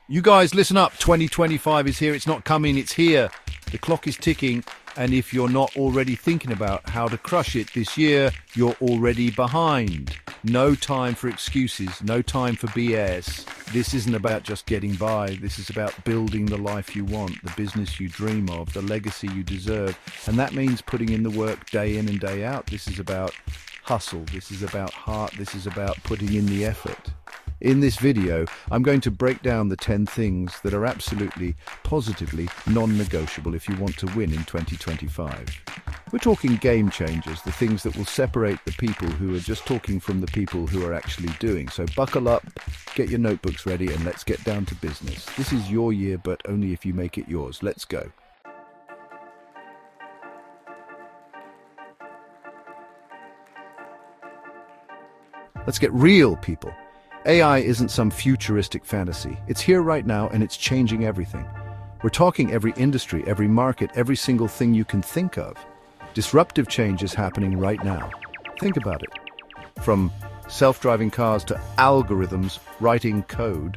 You guys, listen up. 2025 is here. It's not coming, it's here. The clock is ticking, and if you're not already thinking about how to crush it this year, you're already behind. No time for excuses, no time for BS. This isn't about just getting by. This is about building the life you want, the business you dream of, the legacy you deserve. And that means putting in the work day in and day out. This is about hustle. This is about heart. This is about putting in the effort. In this video, I'm going to break down the 10 things that are absolutely, positively non-negotiable if you want to win in 2025. We're talking game changers, the things that will separate the people who are just talking from the people who are actually doing. So buckle up, get your notebooks ready, and let's get down to business. This is your year, but only if you make it yours. Let's go. Let's get real, people. AI isn't some futuristic fantasy. It's here right now, and it's changing everything. We're talking every industry, every market, every single thing you can think of. Disruptive change is happening right now. Think about it. From self-driving cars to algorithms writing code,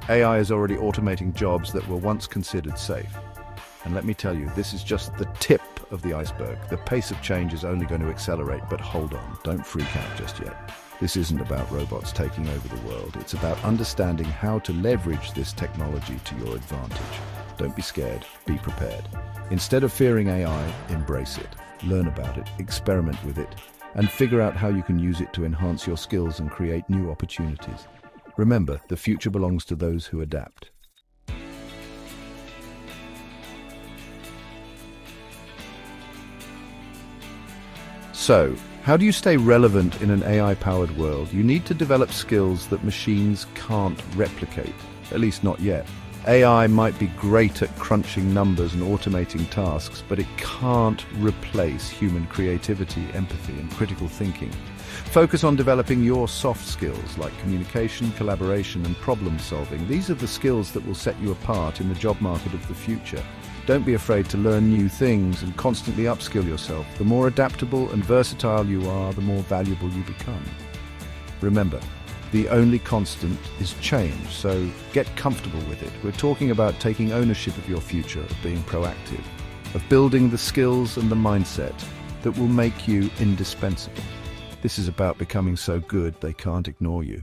AI is already automating jobs that were once considered safe. And let me tell you, this is just the tip of the iceberg. The pace of change is only going to accelerate, but hold on, don't freak out just yet. This isn't about robots taking over the world. It's about understanding how to leverage this technology to your advantage. Don't be scared, be prepared. Instead of fearing AI, embrace it. Learn about it, experiment with it, and figure out how you can use it to enhance your skills and create new opportunities. Remember, the future belongs to those who adapt. So, how do you stay relevant in an AI-powered world? You need to develop skills that machines can't replicate, at least not yet. AI might be great at crunching numbers and automating tasks, but it can't replace human creativity, empathy, and critical thinking. Focus on developing your soft skills like communication, collaboration, and problem solving. These are the skills that will set you apart in the job market of the future. Don't be afraid to learn new things and constantly upskill yourself. The more adaptable and versatile you are, the more valuable you become. Remember, the only constant is change, so get comfortable with it. We're talking about taking ownership of your future, of being proactive, of building the skills and the mindset that will make you indispensable. This is about becoming so good they can't ignore you.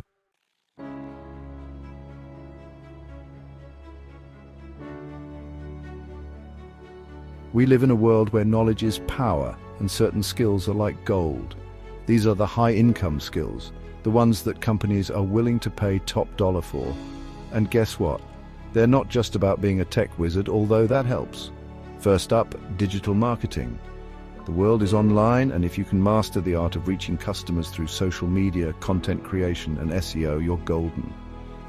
We live in a world where knowledge is power and certain skills are like gold. These are the high-income skills, the ones that companies are willing to pay top dollar for. And guess what? They're not just about being a tech wizard, although that helps. First up, digital marketing. The world is online, and if you can master the art of reaching customers through social media, content creation, and SEO, you're golden.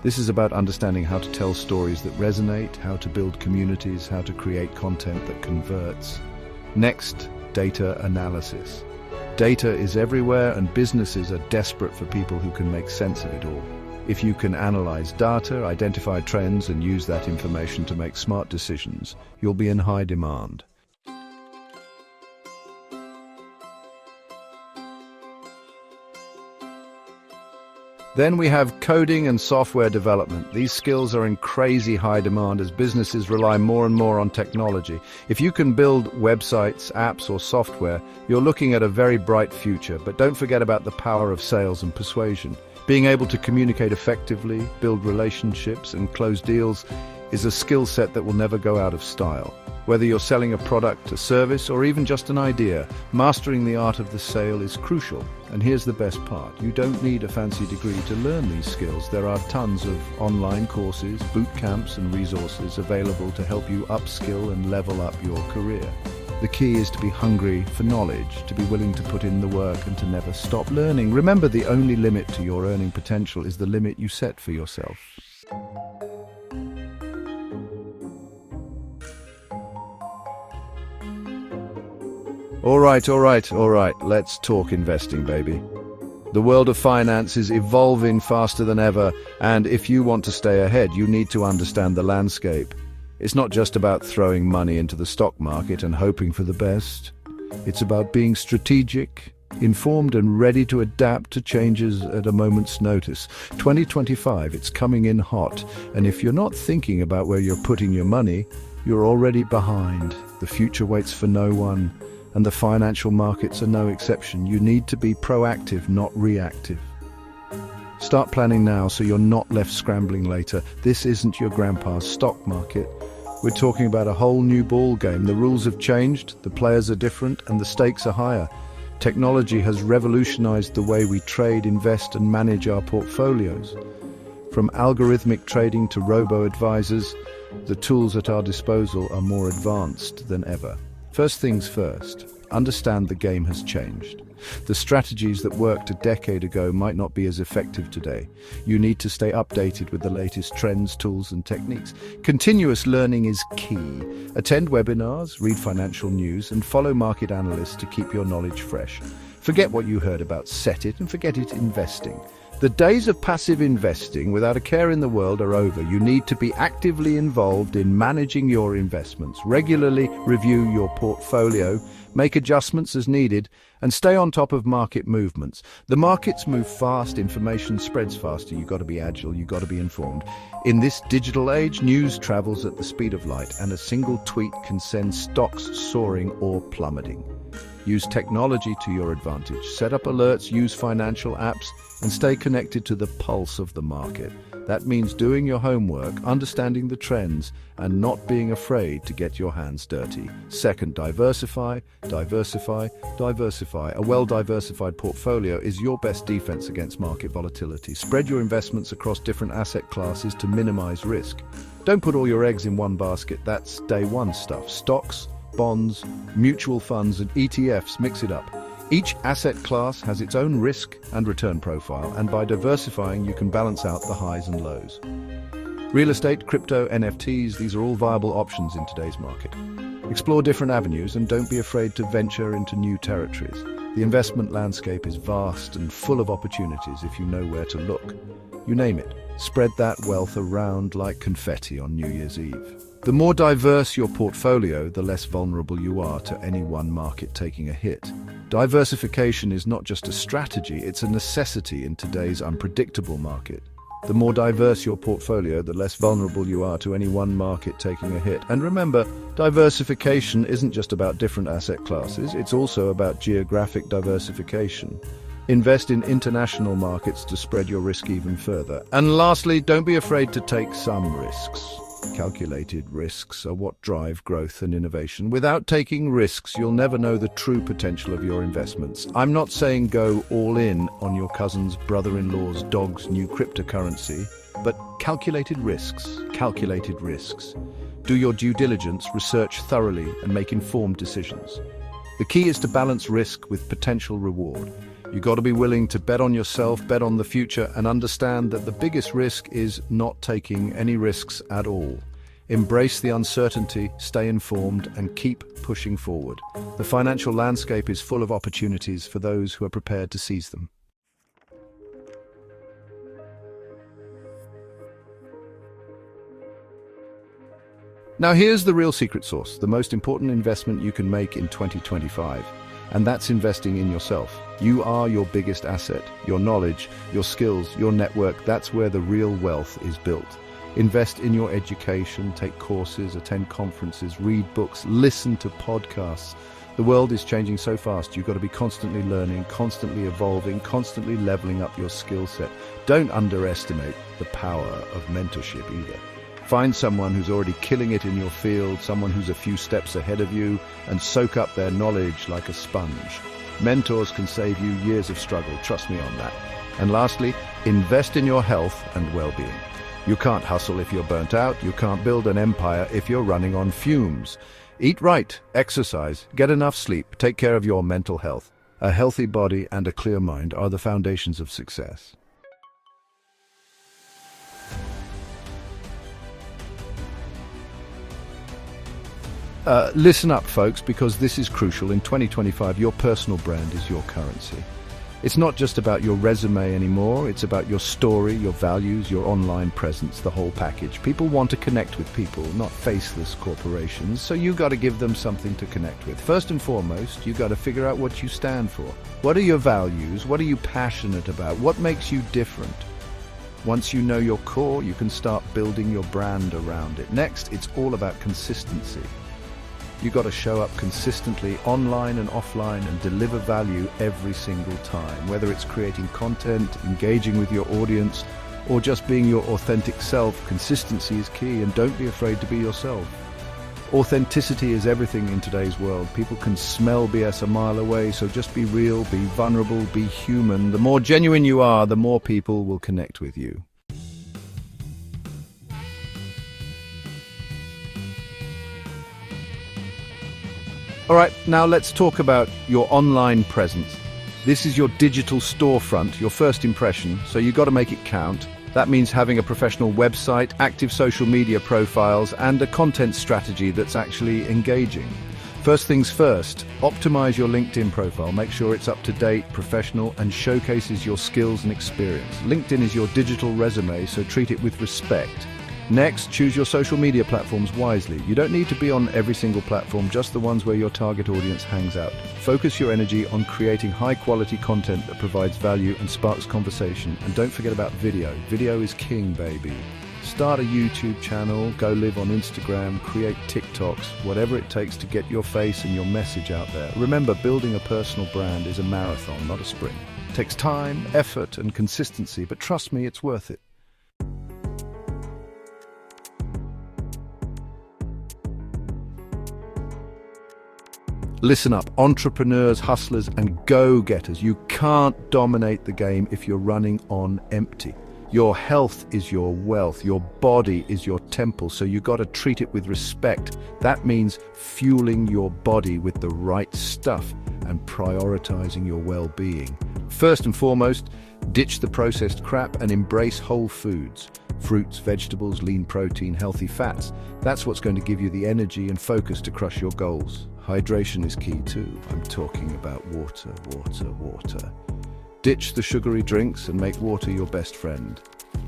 This is about understanding how to tell stories that resonate, how to build communities, how to create content that converts. Next, data analysis. Data is everywhere, and businesses are desperate for people who can make sense of it all. If you can analyze data, identify trends, and use that information to make smart decisions, you'll be in high demand. Then we have coding and software development. These skills are in crazy high demand as businesses rely more and more on technology. If you can build websites, apps, or software, you're looking at a very bright future. But don't forget about the power of sales and persuasion. Being able to communicate effectively, build relationships, and close deals is a skill set that will never go out of style. Whether you're selling a product, a service, or even just an idea, mastering the art of the sale is crucial. And here's the best part. You don't need a fancy degree to learn these skills. There are tons of online courses, boot camps, and resources available to help you upskill and level up your career. The key is to be hungry for knowledge, to be willing to put in the work, and to never stop learning. Remember, the only limit to your earning potential is the limit you set for yourself. All right. Let's talk investing, baby. The world of finance is evolving faster than ever, and if you want to stay ahead, you need to understand the landscape. It's not just about throwing money into the stock market and hoping for the best. It's about being strategic, informed and ready to adapt to changes at a moment's notice. 2025, it's coming in hot, and if you're not thinking about where you're putting your money, you're already behind. The future waits for no one, and the financial markets are no exception. You need to be proactive, not reactive. Start planning now so you're not left scrambling later. This isn't your grandpa's stock market. We're talking about a whole new ball game. The rules have changed, the players are different, and the stakes are higher. Technology has revolutionized the way we trade, invest, and manage our portfolios. From algorithmic trading to robo-advisors, the tools at our disposal are more advanced than ever. First things first, understand the game has changed. The strategies that worked a decade ago might not be as effective today. You need to stay updated with the latest trends, tools, and techniques. Continuous learning is key. Attend webinars, read financial news, and follow market analysts to keep your knowledge fresh. Forget what you heard about Set It and forget it investing. The days of passive investing without a care in the world are over. You need to be actively involved in managing your investments. Regularly review your portfolio, make adjustments as needed, and stay on top of market movements. The markets move fast, information spreads faster. You've got to be agile, you've got to be informed. In this digital age, news travels at the speed of light, and a single tweet can send stocks soaring or plummeting. Use technology to your advantage. Set up alerts, use financial apps, and stay connected to the pulse of the market. That means doing your homework, understanding the trends, and not being afraid to get your hands dirty. Second, diversify, diversify, diversify. A well-diversified portfolio is your best defense against market volatility. Spread your investments across different asset classes to minimize risk. Don't put all your eggs in one basket. That's day one stuff. Stocks, bonds, mutual funds, and ETFs, mix it up. Each asset class has its own risk and return profile, and by diversifying, you can balance out the highs and lows. Real estate, crypto, NFTs, these are all viable options in today's market. Explore different avenues and don't be afraid to venture into new territories. The investment landscape is vast and full of opportunities if you know where to look. You name it, spread that wealth around like confetti on New Year's Eve. The more diverse your portfolio, the less vulnerable you are to any one market taking a hit. Diversification is not just a strategy, it's a necessity in today's unpredictable market. The more diverse your portfolio, the less vulnerable you are to any one market taking a hit. And remember, diversification isn't just about different asset classes, it's also about geographic diversification. Invest in international markets to spread your risk even further. And lastly, don't be afraid to take some risks. Calculated risks are what drive growth and innovation. Without taking risks, you'll never know the true potential of your investments. I'm not saying go all in on your cousin's brother-in-law's dog's new cryptocurrency, but calculated risks, calculated risks. Do your due diligence, research thoroughly, and make informed decisions. The key is to balance risk with potential reward. You've got to be willing to bet on yourself, bet on the future, and understand that the biggest risk is not taking any risks at all. Embrace the uncertainty, stay informed, and keep pushing forward. The financial landscape is full of opportunities for those who are prepared to seize them. Now here's the real secret sauce, the most important investment you can make in 2025. And that's investing in yourself. You are your biggest asset. Your knowledge, your skills, your network, that's where the real wealth is built. Invest in your education, take courses, attend conferences, read books, listen to podcasts. The world is changing so fast, you've got to be constantly learning, constantly evolving, constantly leveling up your skill set. Don't underestimate the power of mentorship either. Find someone who's already killing it in your field, someone who's a few steps ahead of you, and soak up their knowledge like a sponge. Mentors can save you years of struggle, trust me on that. And lastly, invest in your health and well-being. You can't hustle if you're burnt out, you can't build an empire if you're running on fumes. Eat right, exercise, get enough sleep, take care of your mental health. A healthy body and a clear mind are the foundations of success. Listen up, folks, because this is crucial. In 2025, your personal brand is your currency. It's not just about your resume anymore, it's about your story, your values, your online presence, the whole package. People want to connect with people, not faceless corporations, so you got to give them something to connect with. First and foremost, you got to figure out what you stand for. What are your values? What are you passionate about? What makes you different? Once you know your core, you can start building your brand around it. Next, it's all about consistency. You got to show up consistently online and offline and deliver value every single time, whether it's creating content, engaging with your audience, or just being your authentic self. Consistency is key, and don't be afraid to be yourself. Authenticity is everything in today's world. People can smell BS a mile away, so just be real, be vulnerable, be human. The more genuine you are, the more people will connect with you. All right, now let's talk about your online presence. This is your digital storefront, your first impression, so you've got to make it count. That means having a professional website, active social media profiles, and a content strategy that's actually engaging. First things first, optimize your LinkedIn profile. Make sure it's up to date, professional, and showcases your skills and experience. LinkedIn is your digital resume, so treat it with respect. Next, choose your social media platforms wisely. You don't need to be on every single platform, just the ones where your target audience hangs out. Focus your energy on creating high-quality content that provides value and sparks conversation. And don't forget about video. Video is king, baby. Start a YouTube channel, go live on Instagram, create TikToks, whatever it takes to get your face and your message out there. Remember, building a personal brand is a marathon, not a sprint. It takes time, effort, and consistency, but trust me, it's worth it. Listen up, entrepreneurs, hustlers, and go-getters. You can't dominate the game if you're running on empty. Your health is your wealth. Your body is your temple, so you got to treat it with respect. That means fueling your body with the right stuff and prioritizing your well-being. First and foremost, ditch the processed crap and embrace whole foods. Fruits, vegetables, lean protein, healthy fats. That's what's going to give you the energy and focus to crush your goals. Hydration is key too. I'm talking about water, water, water. Ditch the sugary drinks and make water your best friend.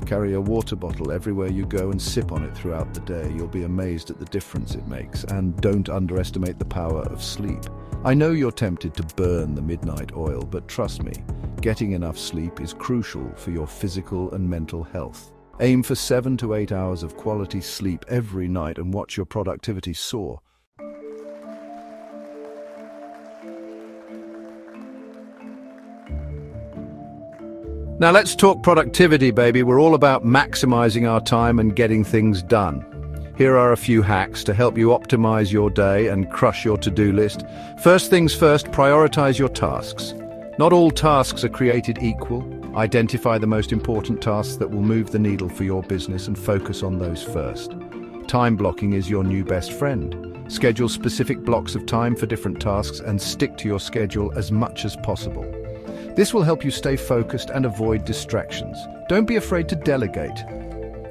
Carry a water bottle everywhere you go and sip on it throughout the day. You'll be amazed at the difference it makes. And don't underestimate the power of sleep. I know you're tempted to burn the midnight oil, but trust me, getting enough sleep is crucial for your physical and mental health. Aim for 7 to 8 hours of quality sleep every night and watch your productivity soar. Now let's talk productivity, baby. We're all about maximizing our time and getting things done. Here are a few hacks to help you optimize your day and crush your to-do list. First things first, prioritize your tasks. Not all tasks are created equal. Identify the most important tasks that will move the needle for your business and focus on those first. Time blocking is your new best friend. Schedule specific blocks of time for different tasks and stick to your schedule as much as possible. This will help you stay focused and avoid distractions. Don't be afraid to delegate.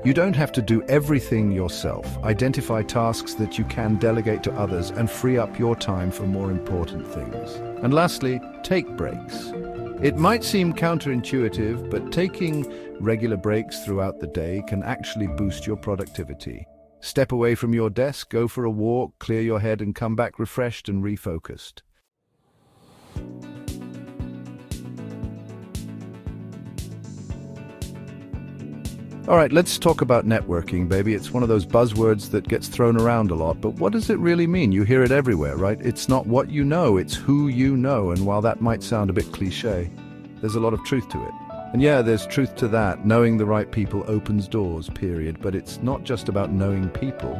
You don't have to do everything yourself. Identify tasks that you can delegate to others and free up your time for more important things. And lastly, take breaks. It might seem counterintuitive, but taking regular breaks throughout the day can actually boost your productivity. Step away from your desk, go for a walk, clear your head, and come back refreshed and refocused. All right, let's talk about networking, baby. It's one of those buzzwords that gets thrown around a lot, but what does it really mean? You hear it everywhere, right? It's not what you know, it's who you know. And while that might sound a bit cliche, there's a lot of truth to it. And yeah, there's truth to that. Knowing the right people opens doors, period. But it's not just about knowing people.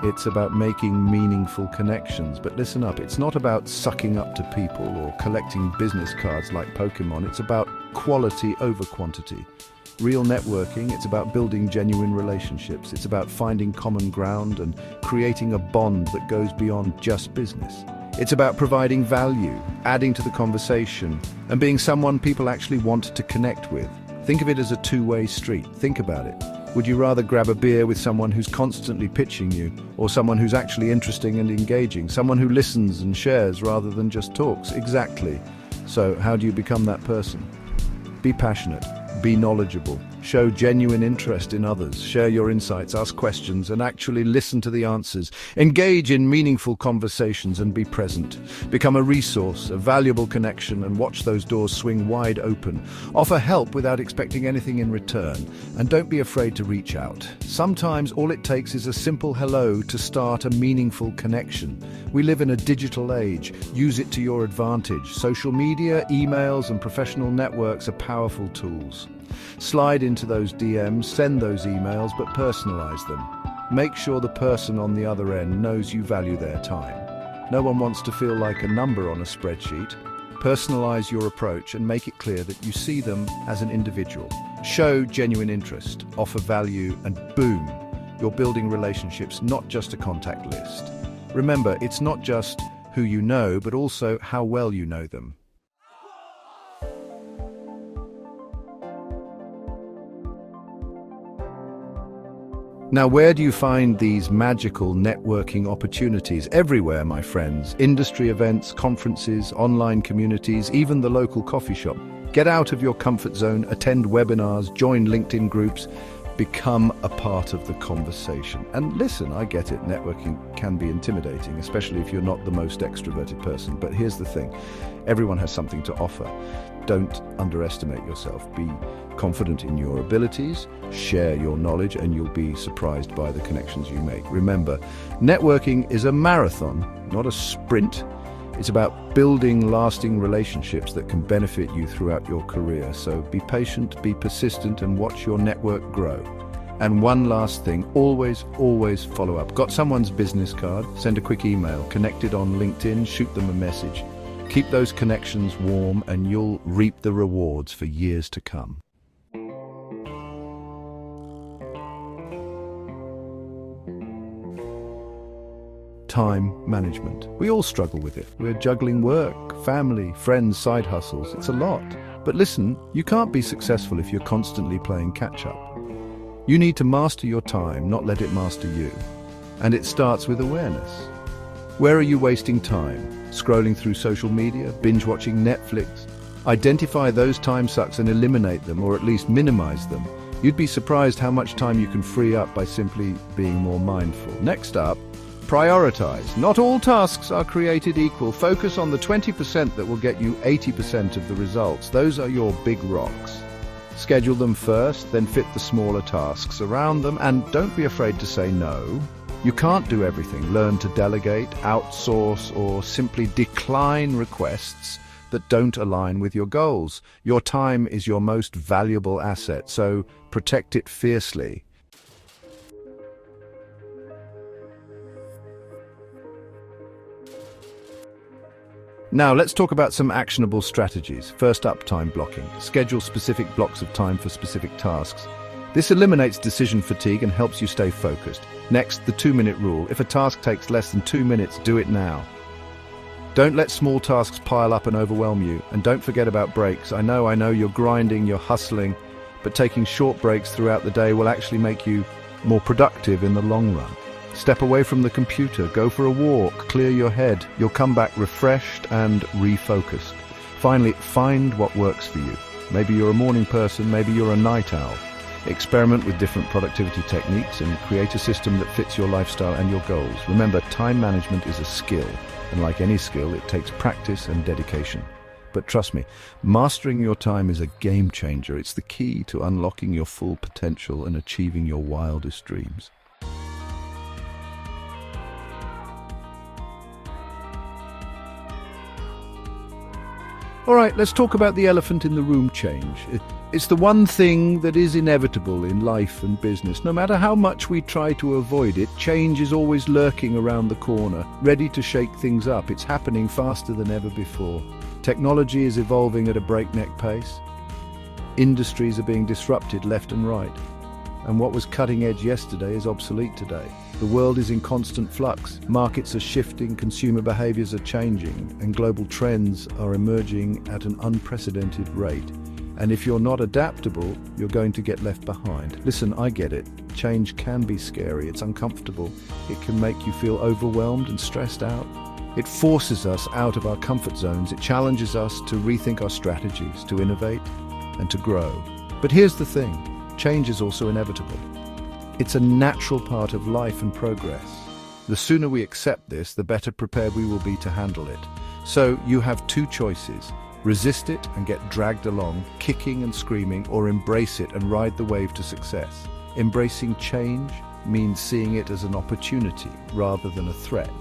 It's about making meaningful connections. But listen up, it's not about sucking up to people or collecting business cards like Pokemon. It's about quality over quantity. Real networking, it's about building genuine relationships. It's about finding common ground and creating a bond that goes beyond just business. It's about providing value, adding to the conversation, and being someone people actually want to connect with. Think of it as a two-way street. Think about it. Would you rather grab a beer with someone who's constantly pitching you, or someone who's actually interesting and engaging, someone who listens and shares rather than just talks? Exactly. So how do you become that person? Be passionate, be knowledgeable, show genuine interest in others, share your insights, ask questions, and actually listen to the answers. Engage in meaningful conversations and be present. Become a resource, a valuable connection, and watch those doors swing wide open. Offer help without expecting anything in return, and don't be afraid to reach out. Sometimes all it takes is a simple hello to start a meaningful connection. We live in a digital age. Use it to your advantage. Social media, emails, and professional networks are powerful tools. Slide into those DMs, send those emails, but personalize them. Make sure the person on the other end knows you value their time. No one wants to feel like a number on a spreadsheet. Personalize your approach and make it clear that you see them as an individual. Show genuine interest, offer value, and boom, you're building relationships, not just a contact list. Remember, it's not just who you know, but also how well you know them. Now, where do you find these magical networking opportunities? Everywhere, my friends. Industry events, conferences, online communities, even the local coffee shop. Get out of your comfort zone, attend webinars, join LinkedIn groups, become a part of the conversation. And listen, I get it, networking can be intimidating, especially if you're not the most extroverted person. But here's the thing, everyone has something to offer. Don't underestimate yourself. Be confident in your abilities, share your knowledge, and you'll be surprised by the connections you make. Remember, networking is a marathon, not a sprint. It's about building lasting relationships that can benefit you throughout your career. So be patient, be persistent, and watch your network grow. And one last thing, always follow up. Got someone's business card? Send a quick email. Connected on LinkedIn? Shoot them a message. Keep those connections warm and you'll reap the rewards for years to come. Time management. We all struggle with it. We're juggling work, family, friends, side hustles. It's a lot. But listen, you can't be successful if you're constantly playing catch up. You need to master your time, not let it master you. And it starts with awareness. Where are you wasting time? Scrolling through social media, binge watching Netflix? Identify those time sucks and eliminate them, or at least minimize them. You'd be surprised how much time you can free up by simply being more mindful. Next up, prioritize. Not all tasks are created equal. Focus on the 20% that will get you 80% of the results. Those are your big rocks. Schedule them first, then fit the smaller tasks around them, and don't be afraid to say no. You can't do everything. Learn to delegate, outsource, or simply decline requests that don't align with your goals. Your time is your most valuable asset, so protect it fiercely. Now, let's talk about some actionable strategies. First up, time blocking. Schedule specific blocks of time for specific tasks. This eliminates decision fatigue and helps you stay focused. Next, the 2-minute rule. If a task takes less than 2 minutes, do it now. Don't let small tasks pile up and overwhelm you. And don't forget about breaks. I know you're grinding, you're hustling, but taking short breaks throughout the day will actually make you more productive in the long run. Step away from the computer, go for a walk, clear your head. You'll come back refreshed and refocused. Finally, find what works for you. Maybe you're a morning person, maybe you're a night owl. Experiment with different productivity techniques and create a system that fits your lifestyle and your goals. Remember, time management is a skill, and like any skill, it takes practice and dedication. But trust me, mastering your time is a game changer. It's the key to unlocking your full potential and achieving your wildest dreams. All right, let's talk about the elephant in the room, change. It's the one thing that is inevitable in life and business. No matter how much we try to avoid it, change is always lurking around the corner, ready to shake things up. It's happening faster than ever before. Technology is evolving at a breakneck pace. Industries are being disrupted left and right. And what was cutting edge yesterday is obsolete today. The world is in constant flux. Markets are shifting, consumer behaviors are changing, and global trends are emerging at an unprecedented rate. And if you're not adaptable, you're going to get left behind. Listen, I get it. Change can be scary. It's uncomfortable. It can make you feel overwhelmed and stressed out. It forces us out of our comfort zones. It challenges us to rethink our strategies, to innovate, and to grow. But here's the thing, change is also inevitable. It's a natural part of life and progress. The sooner we accept this, the better prepared we will be to handle it. So you have two choices. Resist it and get dragged along, kicking and screaming, or embrace it and ride the wave to success. Embracing change means seeing it as an opportunity rather than a threat.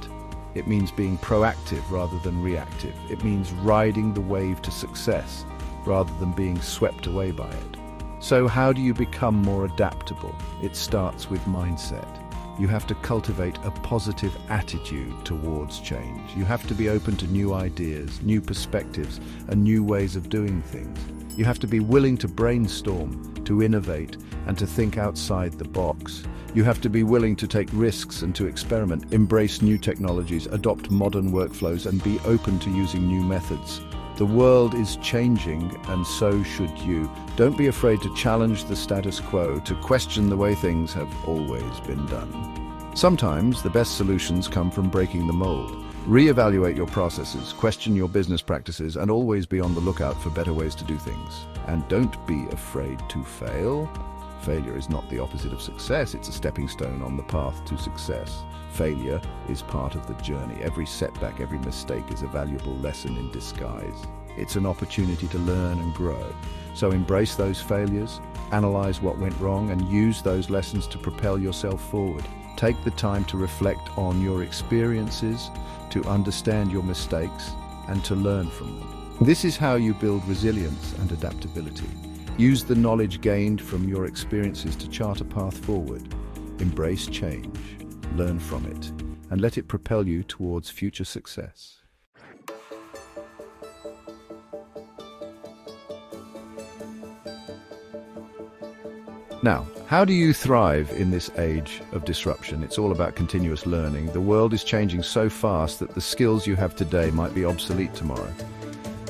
It means being proactive rather than reactive. It means riding the wave to success rather than being swept away by it. So how do you become more adaptable? It starts with mindset. You have to cultivate a positive attitude towards change. You have to be open to new ideas, new perspectives, and new ways of doing things. You have to be willing to brainstorm, to innovate, and to think outside the box. You have to be willing to take risks and to experiment, embrace new technologies, adopt modern workflows, and be open to using new methods. The world is changing, and so should you. Don't be afraid to challenge the status quo, to question the way things have always been done. Sometimes the best solutions come from breaking the mold. Reevaluate your processes, question your business practices, and always be on the lookout for better ways to do things. And don't be afraid to fail. Failure is not the opposite of success, it's a stepping stone on the path to success. Failure is part of the journey. Every setback, every mistake is a valuable lesson in disguise. It's an opportunity to learn and grow. So embrace those failures, analyze what went wrong, and use those lessons to propel yourself forward. Take the time to reflect on your experiences, to understand your mistakes, and to learn from them. This is how you build resilience and adaptability. Use the knowledge gained from your experiences to chart a path forward. Embrace change, learn from it, and let it propel you towards future success. Now, how do you thrive in this age of disruption? It's all about continuous learning. The world is changing so fast that the skills you have today might be obsolete tomorrow.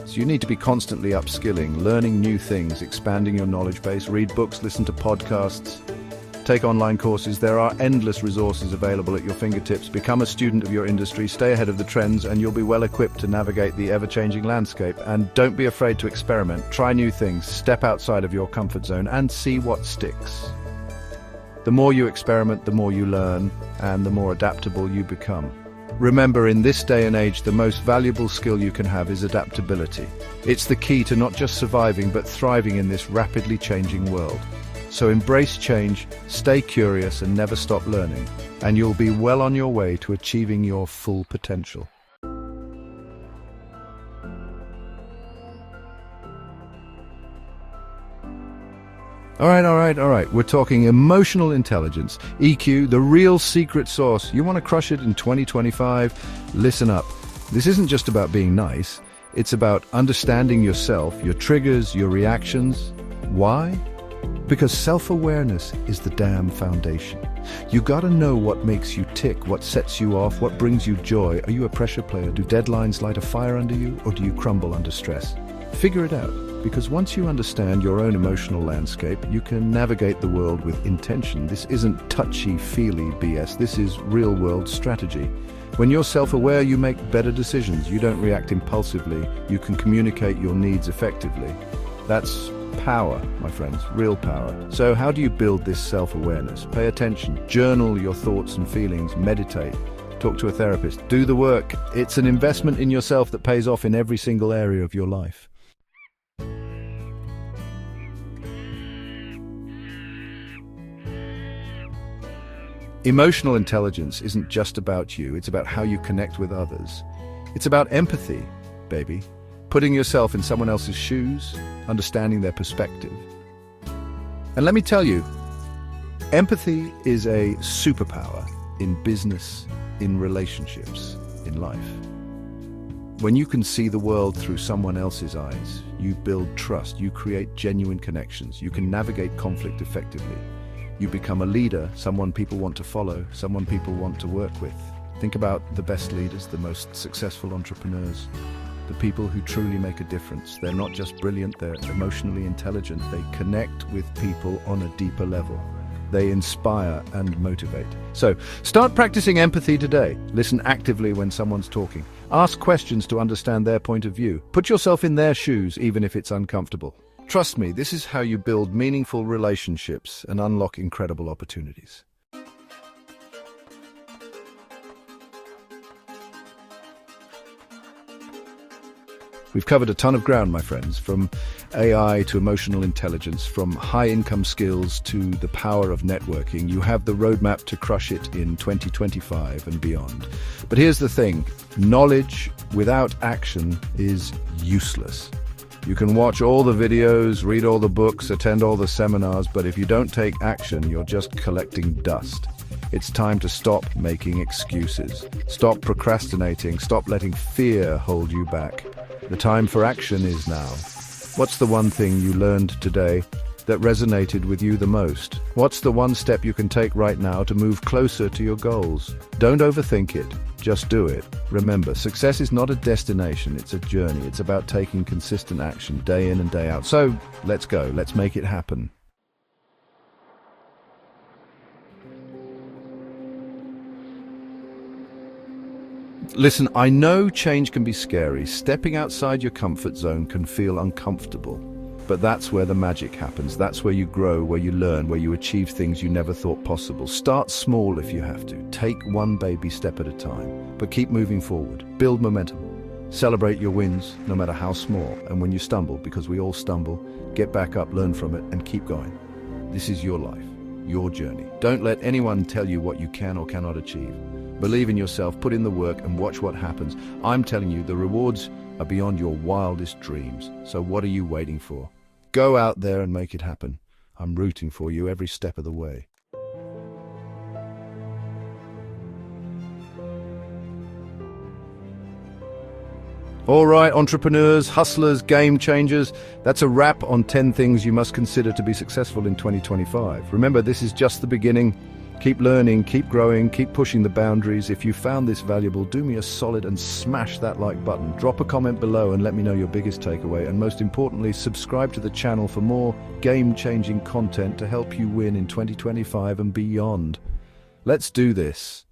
So you need to be constantly upskilling, learning new things, expanding your knowledge base, read books, listen to podcasts, take online courses. There are endless resources available at your fingertips. Become a student of your industry, stay ahead of the trends, and you'll be well equipped to navigate the ever-changing landscape. And don't be afraid to experiment, try new things, step outside of your comfort zone, and see what sticks. The more you experiment, the more you learn, and the more adaptable you become. Remember, in this day and age, the most valuable skill you can have is adaptability. It's the key to not just surviving, but thriving in this rapidly changing world. So embrace change, stay curious, and never stop learning, and you'll be well on your way to achieving your full potential. All right. We're talking emotional intelligence, EQ, the real secret sauce. You want to crush it in 2025? Listen up. This isn't just about being nice. It's about understanding yourself, your triggers, your reactions. Why? Because self-awareness is the damn foundation. You gotta know what makes you tick, what sets you off, what brings you joy. Are you a pressure player? Do deadlines light a fire under you, or do you crumble under stress? Figure it out. Because once you understand your own emotional landscape, you can navigate the world with intention. This isn't touchy-feely BS, this is real-world strategy. When you're self-aware, you make better decisions. You don't react impulsively. You can communicate your needs effectively. That's power, my friends, real power. So how do you build this self-awareness? Pay attention, journal your thoughts and feelings, meditate, talk to a therapist, do the work. It's an investment in yourself that pays off in every single area of your life. Emotional intelligence isn't just about you, it's about how you connect with others. It's about empathy, baby. Putting yourself in someone else's shoes, understanding their perspective. And let me tell you, empathy is a superpower in business, in relationships, in life. When you can see the world through someone else's eyes, you build trust, you create genuine connections, you can navigate conflict effectively. You become a leader, someone people want to follow, someone people want to work with. Think about the best leaders, the most successful entrepreneurs, the people who truly make a difference. They're not just brilliant, they're emotionally intelligent. They connect with people on a deeper level. They inspire and motivate. So, start practicing empathy today. Listen actively when someone's talking. Ask questions to understand their point of view. Put yourself in their shoes, even if it's uncomfortable. Trust me, this is how you build meaningful relationships and unlock incredible opportunities. We've covered a ton of ground, my friends, from AI to emotional intelligence, from high-income skills to the power of networking. You have the roadmap to crush it in 2025 and beyond. But here's the thing, knowledge without action is useless. You can watch all the videos, read all the books, attend all the seminars, but if you don't take action, you're just collecting dust. It's time to stop making excuses. Stop procrastinating. Stop letting fear hold you back. The time for action is now. What's the one thing you learned today that resonated with you the most? What's the one step you can take right now to move closer to your goals? Don't overthink it. Just do it. Remember, success is not a destination, it's a journey. It's about taking consistent action day in and day out. So, let's go. Let's make it happen. Listen, I know change can be scary. Stepping outside your comfort zone can feel uncomfortable. But that's where the magic happens. That's where you grow, where you learn, where you achieve things you never thought possible. Start small if you have to. Take one baby step at a time. But keep moving forward. Build momentum. Celebrate your wins, no matter how small. And when you stumble, because we all stumble, get back up, learn from it, and keep going. This is your life, your journey. Don't let anyone tell you what you can or cannot achieve. Believe in yourself, put in the work, and watch what happens. I'm telling you, the rewards are beyond your wildest dreams. So what are you waiting for? Go out there and make it happen. I'm rooting for you every step of the way. All right, entrepreneurs, hustlers, game changers, that's a wrap on 10 things you must consider to be successful in 2025. Remember, this is just the beginning. Keep learning, keep growing, keep pushing the boundaries. If you found this valuable, do me a solid and smash that like button. Drop a comment below and let me know your biggest takeaway. And most importantly, subscribe to the channel for more game-changing content to help you win in 2025 and beyond. Let's do this.